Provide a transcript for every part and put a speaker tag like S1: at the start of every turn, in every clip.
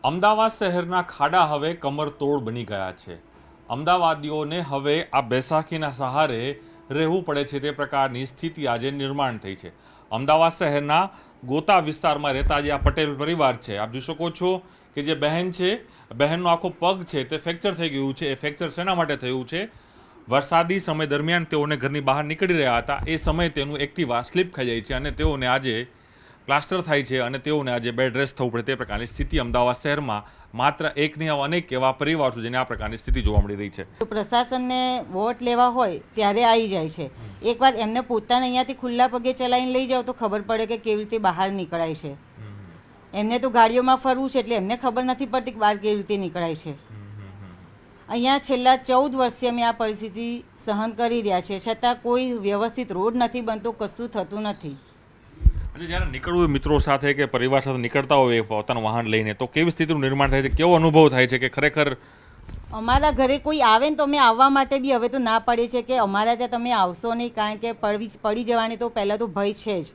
S1: અમદાવાદ શહેરના ખાડા હવે કમરતોડ બની ગયા છે. અમદાવાદીઓને હવે આ બેસાખીના સહારે રહેવું પડે છે તે પ્રકારની સ્થિતિ આજે નિર્માણ થઈ છે. અમદાવાદ શહેરના ગોતા વિસ્તારમાં રહેતા જે આ પટેલ પરિવાર છે, આપ જોઈ શકો છો કે જે બહેન છે, બહેનનો આખો પગ છે તે ફ્રેક્ચર થઈ ગયું છે. એ ફ્રેક્ચર શેના માટે થયું છે? વરસાદી સમય દરમિયાન તેઓને ઘરની બહાર નીકળી રહ્યા હતા, એ સમયે તેનું એક્ટિવા સ્લીપ ખાઈ જાય છે અને તેઓને આજે પ્લાસ્ટર થાય છે અને તેઓને આજે બેડ રેસ્ટ થવું પડે તે પ્રકારની સ્થિતિ અમદાવાદ શહેરમાં માત્ર એક નહીં અનેક એવા પરિવારો છે જેને આ પ્રકારની સ્થિતિ જોવા મળી રહી છે.
S2: પ્રશાસનને વોટ લેવા હોય ત્યારે આવી જાય છે. એકવાર એમને પોતાને અહીંયાથી ખુલ્લા પગે ચલાવીને લઈ જાવ તો ખબર પડે કે કેવી રીતે બહાર નીકળાય છે. એમને તો ગાડીઓમાં ફરવું છે એટલે એમને ખબર નથી પડતી કે બહાર કેવી રીતે નીકળાય છે. અહીંયા છેલ્લા 14 વર્ષથી અમે આ પરિસ્થિતિ સહન કરી રહ્યા છે, છતાં કોઈ વ્યવસ્થિત રોડ નથી બનતો, કશું થતું નથી.
S1: અને જ્યારે નીકળવું મિત્રો સાથે કે પરિવાર સાથે નીકળતા હોય પોતાનું વાહન લઈને, તો કેવી સ્થિતિનું નિર્માણ થાય છે? કેવો અનુભવ થાય છે કે ખરેખર
S2: અમારા ઘરે કોઈ આવે ને તો અમે આવવા માટે બી હવે તો ના પડે છે કે અમારા ત્યાં તમે આવશો નહીં, કારણ કે પડી જવાની તો પહેલાં તો ભય છે જ.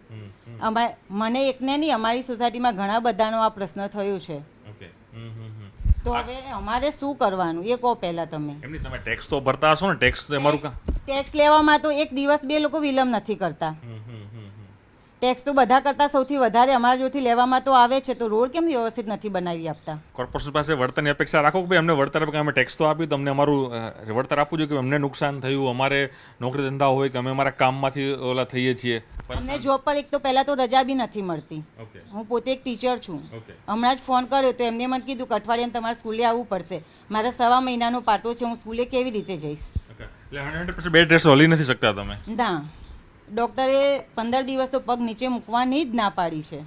S2: મને એકને નહીં, અમારી સોસાયટીમાં ઘણા બધાનો આ પ્રશ્ન થયો છે. તો હવે અમારે શું કરવાનું એ કહો પહેલા તમે.
S1: એમની તમે ટેક્સ તો ભરતા હશો ને? ટેક્સ તો અમારું
S2: ટેક્સ લેવામાં તો એક દિવસ બે લોકો વિલંબ નથી કરતા. ટેક્સ તો બધા કરતા સૌથી વધારે અમારા જોડથી લેવામાં તો આવે છે, તો રોડ કેમ વ્યવસ્થિત નથી બનાવી આપતા?
S1: કોર્પોરેશન પાસે વળતરની અપેક્ષા રાખો કે ભાઈ અમને વળતર આપે, અમે ટેક્સ તો આપ્યું, તમને અમારું વળતર આપવું જોઈએ કે અમને નુકસાન થયું, અમારે નોકરી ધંધા હોય કે અમે અમારા કામમાંથી ઓલા થઈએ છીએ.
S2: અમને જોબ પર એક તો પહેલા તો રજા બી નથી મળતી. હું પોતે એક ટીચર છું. હમણાં જ ફોન કર્યો તો એમને મને કીધું કે અઠવાડિયામાં તમારે સ્કૂલે આવવું પડશે. મારા 1.5 મહિનાનો પાટો છે, હું સ્કૂલે કેવી રીતે જઈશ?
S1: એટલે 100% બેડ રેસ્ટ હલી નથી શકતા તમે?
S2: ના, ડોક્ટરે 15 દિવસ તો પગ નીચે મૂકવાની જ ના પાડી છે.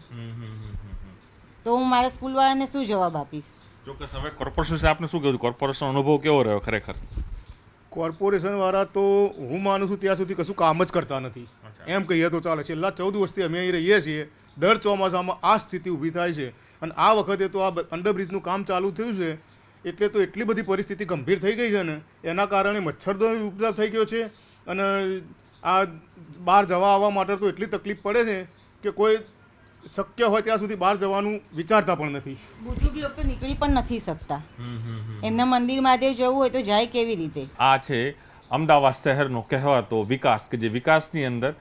S2: તો હું મારા સ્કૂલ વાળાને શું જવાબ આપીશ?
S1: ચોક્કસ. હવે કોર્પોરેશન આપને શું કહ્યું? કોર્પોરેશન અનુભવ કેવો રહ્યો ખરેખર?
S3: કોર્પોરેશન વાળા તો હું માનું છું ત્યાં સુધી કશું કામ જ કરતા નથી, એમ કહીએ તો ચાલે. છેલ્લા 14 વર્ષથી અમે અહીં રહીએ છીએ. દર ચોમાસામાં આ સ્થિતિ ઊભી થાય છે અને આ વખતે તો આ અંડરબ્રિજનું કામ ચાલુ થયું છે એટલે તો એટલી બધી પરિસ્થિતિ ગંભીર થઈ ગઈ છે ને, એના કારણે મચ્છરનો ઉપદ્રવ થઈ ગયો છે અને આ બહાર જવા આવવા માટે તો એટલી તકલીફ પડે છે કે કોઈ શક્ય હોય ત્યાં સુધી બહાર જવાનું વિચારતા પણ નથી.
S2: બુઝુર્ગ લોકો નીકળી પણ નથી શકતા. એમના મંદિર મહાદેવ જવું હોય તો જાય કેવી રીતે?
S1: આ છે અમદાવાદ શહેરનો કહેવાતો વિકાસ, કે જે વિકાસની અંદર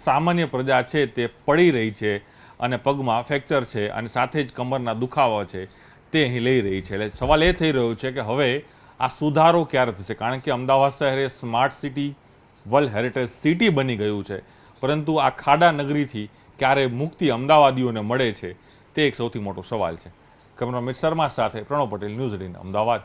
S1: સામાન્ય પ્રજા છે તે પડી રહી છે અને પગમાં ફ્રેક્ચર છે અને સાથે જ કમરના દુખાવા છે તે અહીં લઈ રહી છે. એટલે સવાલ એ થઈ રહ્યો છે કે હવે આ સુધારો ક્યારે થશે? કારણ કે અમદાવાદ શહેર એ smart city, world heritage city બની ગયું છે, પરંતુ આ ખાડા નગરીથી ક્યારે મુક્તિ અમદાવાદીઓને મળે છે તે એક સૌથી મોટો સવાલ છે. કેમેરામેન શર્મા સાથે પ્રણવ પટેલ, ન્યૂઝ 18 અમદાવાદ.